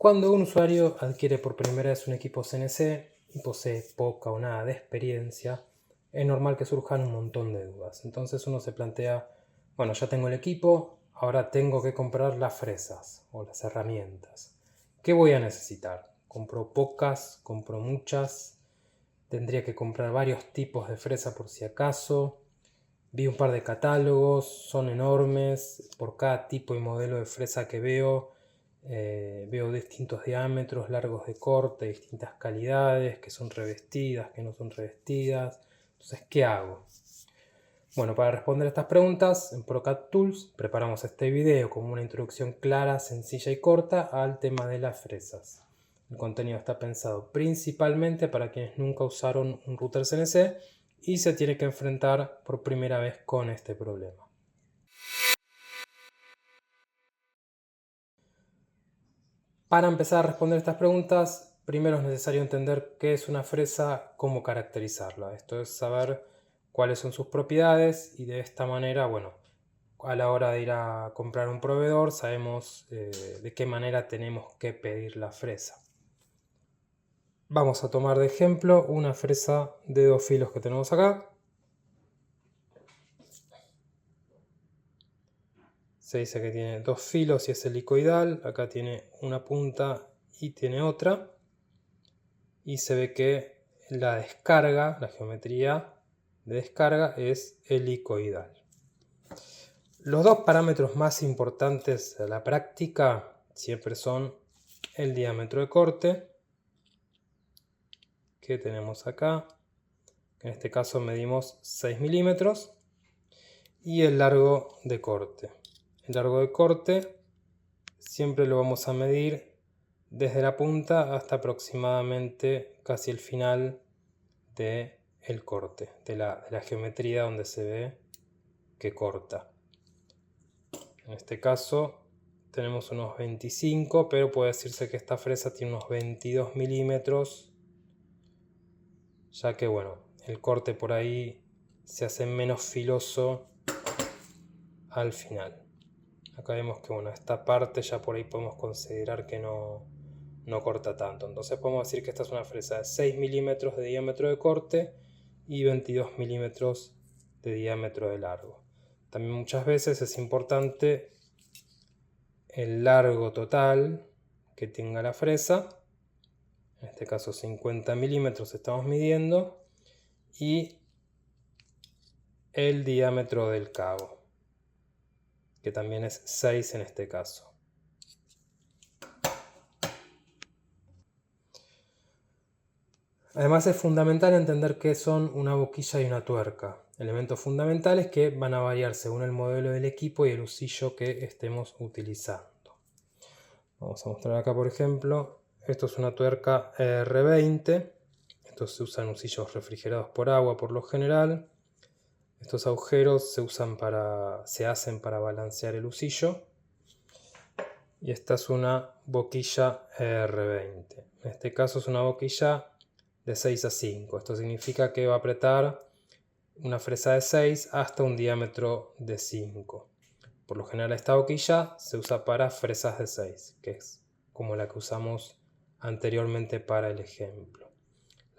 Cuando un usuario adquiere por primera vez un equipo CNC y posee poca o nada de experiencia, es normal que surjan un montón de dudas. Entonces uno se plantea, bueno, ya tengo el equipo, ahora tengo que comprar las fresas o las herramientas. ¿Qué voy a necesitar? ¿Compro pocas? ¿Compro muchas? ¿Tendría que comprar varios tipos de fresa por si acaso? Vi un par de catálogos, son enormes, por cada tipo y modelo de fresa que veo distintos diámetros, largos de corte, distintas calidades, que son revestidas, que no son revestidas. Entonces, ¿qué hago? Bueno, para responder a estas preguntas, en ProCAD Tools preparamos este video como una introducción clara, sencilla y corta al tema de las fresas. El contenido está pensado principalmente para quienes nunca usaron un router CNC y se tiene que enfrentar por primera vez con este problema. Para empezar a responder estas preguntas, primero es necesario entender qué es una fresa, cómo caracterizarla. Esto es saber cuáles son sus propiedades y de esta manera, bueno, a la hora de ir a comprar un proveedor sabemos de qué manera tenemos que pedir la fresa. Vamos a tomar de ejemplo una fresa de 2 filos que tenemos acá. Se dice que tiene 2 filos y es helicoidal. Acá tiene una punta y tiene otra. Y se ve que la descarga, la geometría de descarga es helicoidal. Los dos parámetros más importantes de la práctica siempre son el diámetro de corte, que tenemos acá, en este caso medimos 6 milímetros, y el largo de corte. El largo de corte siempre lo vamos a medir desde la punta hasta aproximadamente casi el final del corte, de la geometría donde se ve que corta. En este caso tenemos unos 25, pero puede decirse que esta fresa tiene unos 22 milímetros, ya que bueno, el corte por ahí se hace menos filoso al final. Acá vemos que bueno, esta parte ya por ahí podemos considerar que no corta tanto. Entonces podemos decir que esta es una fresa de 6 milímetros de diámetro de corte y 22 milímetros de diámetro de largo. También muchas veces es importante el largo total que tenga la fresa. En este caso 50 milímetros estamos midiendo, y el diámetro del cabo, que también es 6 en este caso. Además es fundamental entender qué son una boquilla y una tuerca. Elementos fundamentales que van a variar según el modelo del equipo y el usillo que estemos utilizando. Vamos a mostrar acá por ejemplo, esto es una tuerca R20. Estos se usan usillos refrigerados por agua por lo general. Estos agujeros se hacen para balancear el usillo. Y esta es una boquilla R20. En este caso es una boquilla de 6 a 5. Esto significa que va a apretar una fresa de 6 hasta un diámetro de 5. Por lo general esta boquilla se usa para fresas de 6, que es como la que usamos anteriormente para el ejemplo.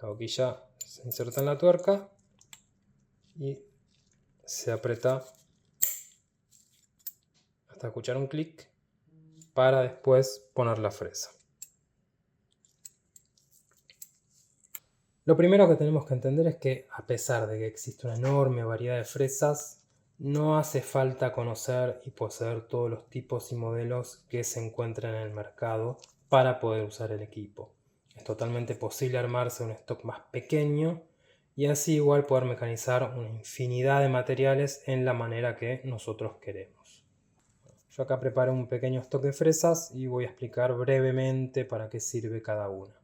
La boquilla se inserta en la tuerca y se aprieta hasta escuchar un clic para después poner la fresa. Lo primero que tenemos que entender es que a pesar de que existe una enorme variedad de fresas, no hace falta conocer y poseer todos los tipos y modelos que se encuentran en el mercado para poder usar el equipo. Es totalmente posible armarse un stock más pequeño y así igual poder mecanizar una infinidad de materiales en la manera que nosotros queremos. Yo acá preparé un pequeño stock de fresas y voy a explicar brevemente para qué sirve cada una.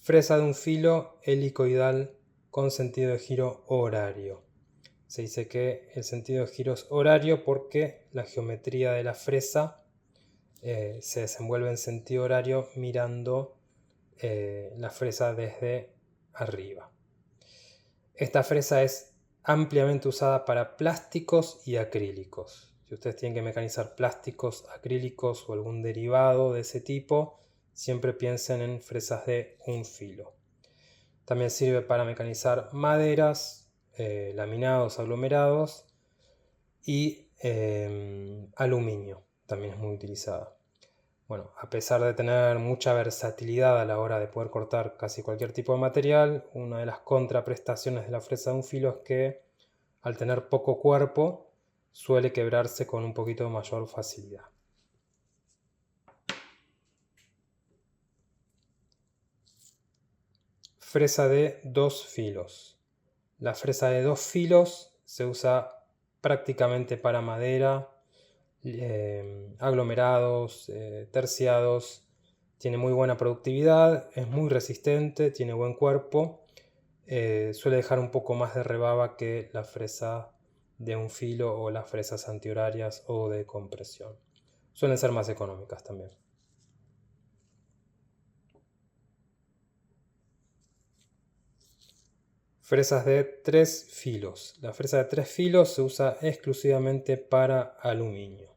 Fresa de un filo helicoidal con sentido de giro horario. Se dice que el sentido de giro es horario porque la geometría de la fresa se desenvuelve en sentido horario mirando la fresa desde arriba. Esta fresa es ampliamente usada para plásticos y acrílicos. Si ustedes tienen que mecanizar plásticos, acrílicos o algún derivado de ese tipo, siempre piensen en fresas de un filo. También sirve para mecanizar maderas, laminados, aglomerados y aluminio. También es muy utilizada. Bueno, a pesar de tener mucha versatilidad a la hora de poder cortar casi cualquier tipo de material, una de las contraprestaciones de la fresa de un filo es que al tener poco cuerpo suele quebrarse con un poquito mayor facilidad. Fresa de dos filos. La fresa de dos filos se usa prácticamente para madera, aglomerados, terciados. Tiene muy buena productividad, es muy resistente, tiene buen cuerpo. Suele dejar un poco más de rebaba que la fresa de un filo o las fresas antihorarias o de compresión. Suelen ser más económicas también. Fresas de 3 filos. La fresa de 3 filos se usa exclusivamente para aluminio.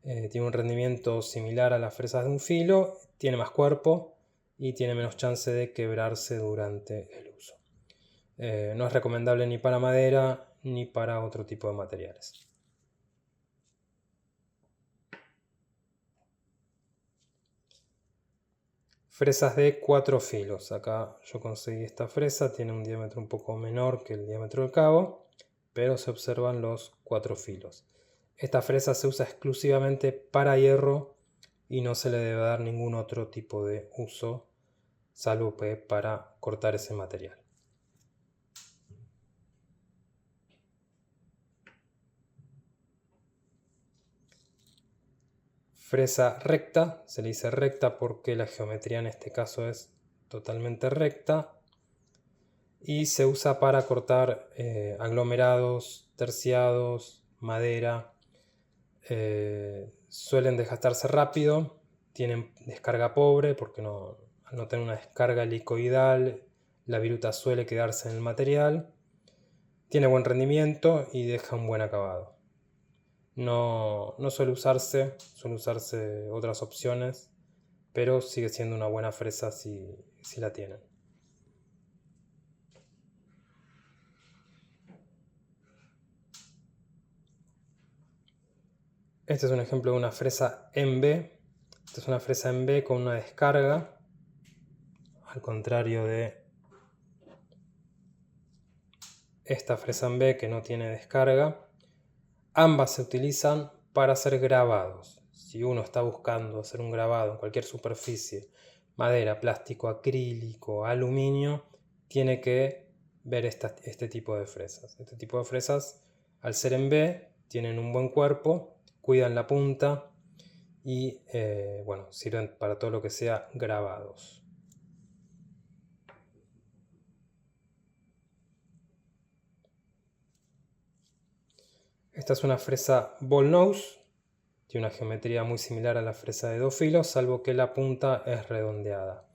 Tiene un rendimiento similar a las fresas de un filo, tiene más cuerpo y tiene menos chance de quebrarse durante el uso. No es recomendable ni para madera ni para otro tipo de materiales. Fresas de 4 filos. Acá yo conseguí esta fresa, tiene un diámetro un poco menor que el diámetro del cabo, pero se observan los 4 filos. Esta fresa se usa exclusivamente para hierro y no se le debe dar ningún otro tipo de uso, salvo para cortar ese material. Fresa recta, se le dice recta porque la geometría en este caso es totalmente recta y se usa para cortar aglomerados, terciados, madera. Suelen desgastarse rápido, tienen descarga pobre porque al no tener una descarga helicoidal la viruta suele quedarse en el material. Tiene buen rendimiento y deja un buen acabado. No suele usarse otras opciones, pero sigue siendo una buena fresa si la tienen. Este es un ejemplo de una fresa en B. Esta es una fresa en B con una descarga, al contrario de esta fresa en B que no tiene descarga. Ambas se utilizan para hacer grabados. Si uno está buscando hacer un grabado en cualquier superficie, madera, plástico, acrílico, aluminio, tiene que ver este tipo de fresas. Este tipo de fresas, al ser en B, tienen un buen cuerpo, cuidan la punta y bueno, sirven para todo lo que sea grabados. Esta es una fresa ball nose, tiene una geometría muy similar a la fresa de dos filos, salvo que la punta es redondeada.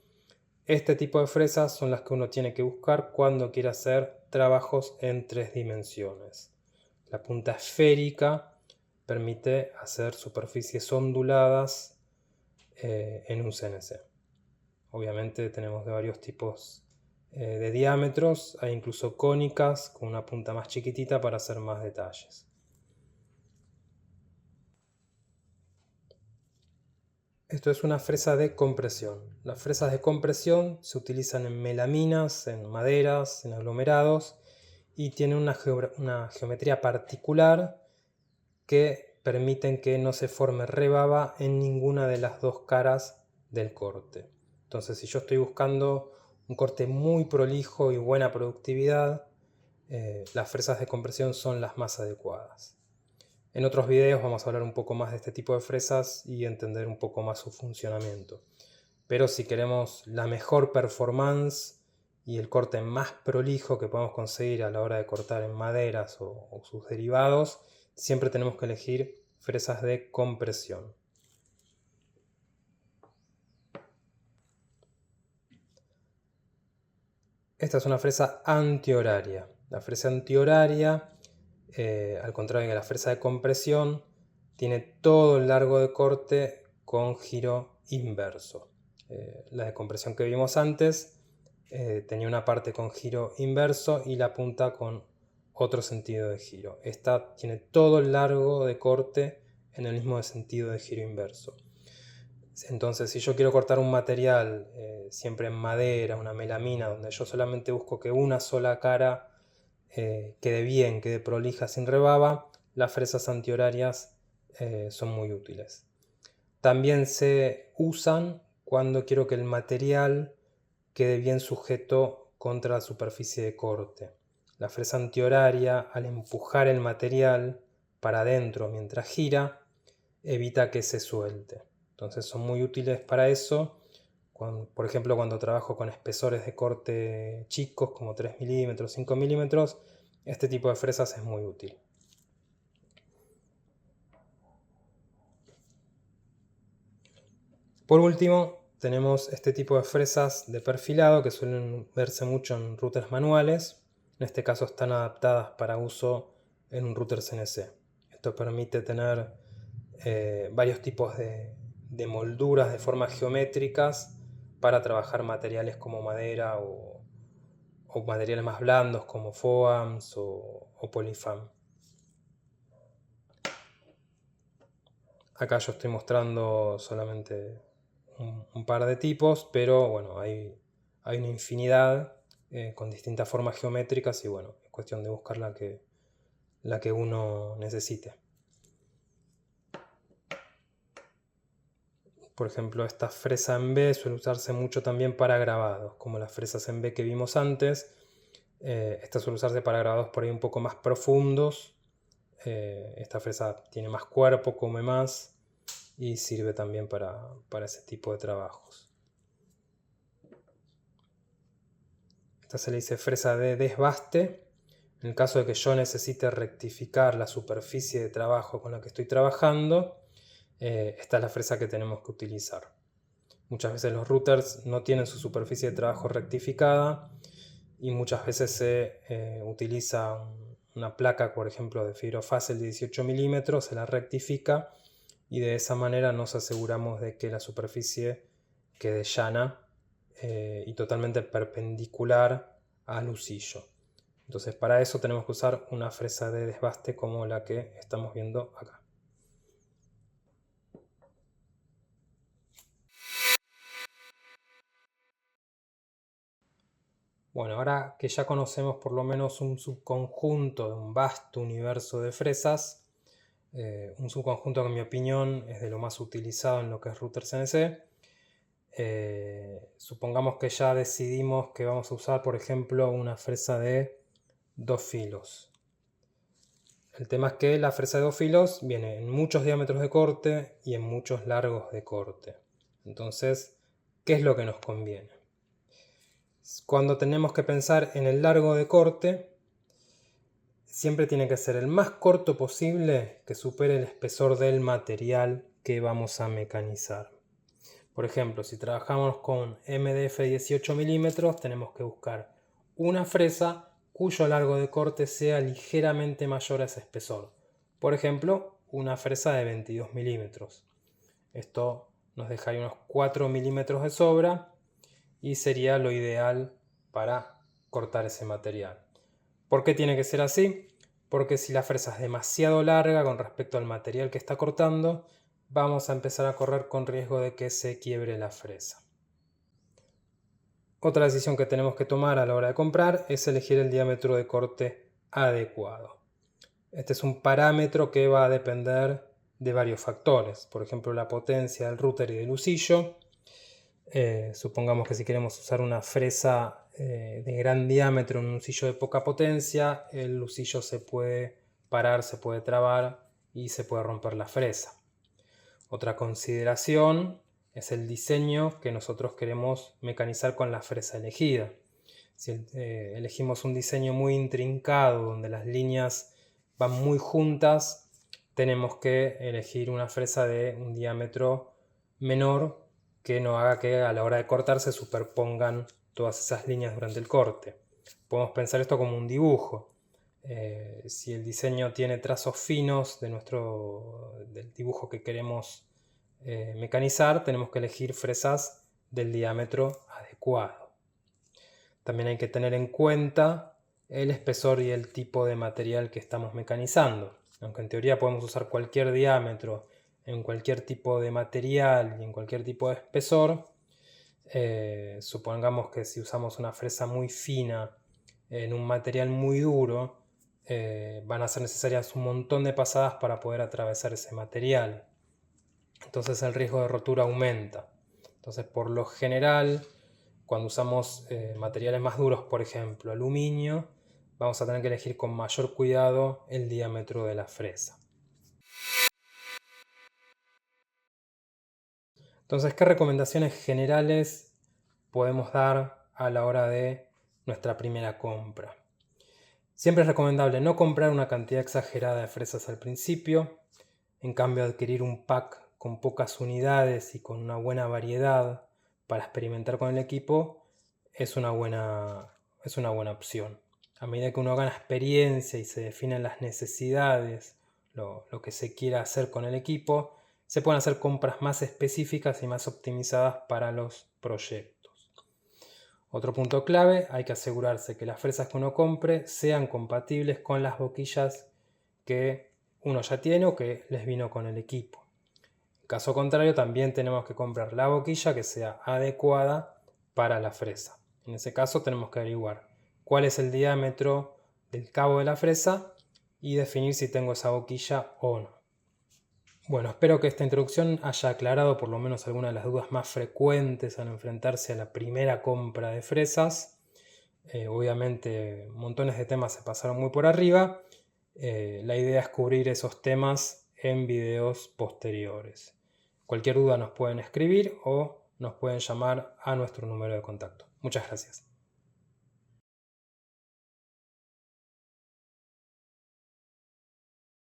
Este tipo de fresas son las que uno tiene que buscar cuando quiere hacer trabajos en 3 dimensiones. La punta esférica permite hacer superficies onduladas en un CNC. Obviamente tenemos de varios tipos de diámetros, hay incluso cónicas con una punta más chiquitita para hacer más detalles. Esto es una fresa de compresión. Las fresas de compresión se utilizan en melaminas, en maderas, en aglomerados y tienen una geometría particular que permiten que no se forme rebaba en ninguna de las dos caras del corte. Entonces, si yo estoy buscando un corte muy prolijo y buena productividad, las fresas de compresión son las más adecuadas. En otros videos vamos a hablar un poco más de este tipo de fresas y entender un poco más su funcionamiento. Pero si queremos la mejor performance y el corte más prolijo que podemos conseguir a la hora de cortar en maderas o sus derivados, siempre tenemos que elegir fresas de compresión. Esta es una fresa antihoraria. La fresa antihoraria, al contrario que la fresa de compresión, tiene todo el largo de corte con giro inverso. La de compresión que vimos antes tenía una parte con giro inverso y la punta con otro sentido de giro. Esta tiene todo el largo de corte en el mismo sentido de giro inverso. Entonces, si yo quiero cortar un material siempre en madera, una melamina, donde yo solamente busco que una sola cara quede bien, quede prolija sin rebaba, las fresas antihorarias son muy útiles. También se usan cuando quiero que el material quede bien sujeto contra la superficie de corte. La fresa antihoraria, al empujar el material para adentro mientras gira, evita que se suelte. Entonces son muy útiles para eso. Por ejemplo, cuando trabajo con espesores de corte chicos como 3 milímetros, 5 milímetros, este tipo de fresas es muy útil. Por último, tenemos este tipo de fresas de perfilado que suelen verse mucho en routers manuales. En este caso están adaptadas para uso en un router CNC. Esto permite tener varios tipos de molduras de formas geométricas para trabajar materiales como madera o materiales más blandos como foams o polyfam. Acá yo estoy mostrando solamente un par de tipos, pero bueno, hay una infinidad con distintas formas geométricas y bueno, es cuestión de buscar la que uno necesite. Por ejemplo, esta fresa en B suele usarse mucho también para grabados, como las fresas en B que vimos antes. Esta suele usarse para grabados por ahí un poco más profundos. Esta fresa tiene más cuerpo, come más y sirve también para ese tipo de trabajos. Esta se le dice fresa de desbaste. En el caso de que yo necesite rectificar la superficie de trabajo con la que estoy trabajando, esta es la fresa que tenemos que utilizar. Muchas veces los routers no tienen su superficie de trabajo rectificada y muchas veces se utiliza una placa, por ejemplo, de fibrofácil de 18 milímetros, se la rectifica y de esa manera nos aseguramos de que la superficie quede llana y totalmente perpendicular al husillo. Entonces para eso tenemos que usar una fresa de desbaste como la que estamos viendo acá. Bueno, ahora que ya conocemos por lo menos un subconjunto de un vasto universo de fresas, un subconjunto que en mi opinión es de lo más utilizado en lo que es router CNC, supongamos que ya decidimos que vamos a usar, por ejemplo, una fresa de 2 filos. El tema es que la fresa de 2 filos viene en muchos diámetros de corte y en muchos largos de corte. Entonces, ¿qué es lo que nos conviene? Cuando tenemos que pensar en el largo de corte, siempre tiene que ser el más corto posible que supere el espesor del material que vamos a mecanizar. Por ejemplo, si trabajamos con MDF 18 milímetros, tenemos que buscar una fresa cuyo largo de corte sea ligeramente mayor a ese espesor. Por ejemplo, una fresa de 22 milímetros. Esto nos dejaría unos 4 milímetros de sobra y sería lo ideal para cortar ese material. ¿Por qué tiene que ser así? Porque si la fresa es demasiado larga con respecto al material que está cortando, vamos a empezar a correr con riesgo de que se quiebre la fresa. Otra decisión que tenemos que tomar a la hora de comprar es elegir el diámetro de corte adecuado. Este es un parámetro que va a depender de varios factores, por ejemplo la potencia del router y del husillo. Supongamos que si queremos usar una fresa de gran diámetro en un husillo de poca potencia, el husillo se puede parar, se puede trabar y se puede romper la fresa. Otra consideración es el diseño que nosotros queremos mecanizar con la fresa elegida. Si elegimos un diseño muy intrincado donde las líneas van muy juntas, tenemos que elegir una fresa de un diámetro menor que no haga que a la hora de cortar se superpongan todas esas líneas durante el corte. Podemos pensar esto como un dibujo. Si el diseño tiene trazos finos del dibujo que queremos mecanizar, tenemos que elegir fresas del diámetro adecuado. También hay que tener en cuenta el espesor y el tipo de material que estamos mecanizando. Aunque en teoría podemos usar cualquier diámetro en cualquier tipo de material y en cualquier tipo de espesor, supongamos que si usamos una fresa muy fina en un material muy duro, van a ser necesarias un montón de pasadas para poder atravesar ese material. Entonces el riesgo de rotura aumenta. Entonces, por lo general, cuando usamos materiales más duros, por ejemplo aluminio, vamos a tener que elegir con mayor cuidado el diámetro de la fresa. Entonces, ¿qué recomendaciones generales podemos dar a la hora de nuestra primera compra? Siempre es recomendable no comprar una cantidad exagerada de fresas al principio. En cambio, adquirir un pack con pocas unidades y con una buena variedad para experimentar con el equipo es una buena opción. A medida que uno gana experiencia y se definen las necesidades, lo que se quiera hacer con el equipo, se pueden hacer compras más específicas y más optimizadas para los proyectos. Otro punto clave, hay que asegurarse que las fresas que uno compre sean compatibles con las boquillas que uno ya tiene o que les vino con el equipo. En caso contrario, también tenemos que comprar la boquilla que sea adecuada para la fresa. En ese caso tenemos que averiguar cuál es el diámetro del cabo de la fresa y definir si tengo esa boquilla o no. Bueno, espero que esta introducción haya aclarado por lo menos algunas de las dudas más frecuentes al enfrentarse a la primera compra de fresas. Obviamente montones de temas se pasaron muy por arriba. La idea es cubrir esos temas en videos posteriores. Cualquier duda nos pueden escribir o nos pueden llamar a nuestro número de contacto. Muchas gracias.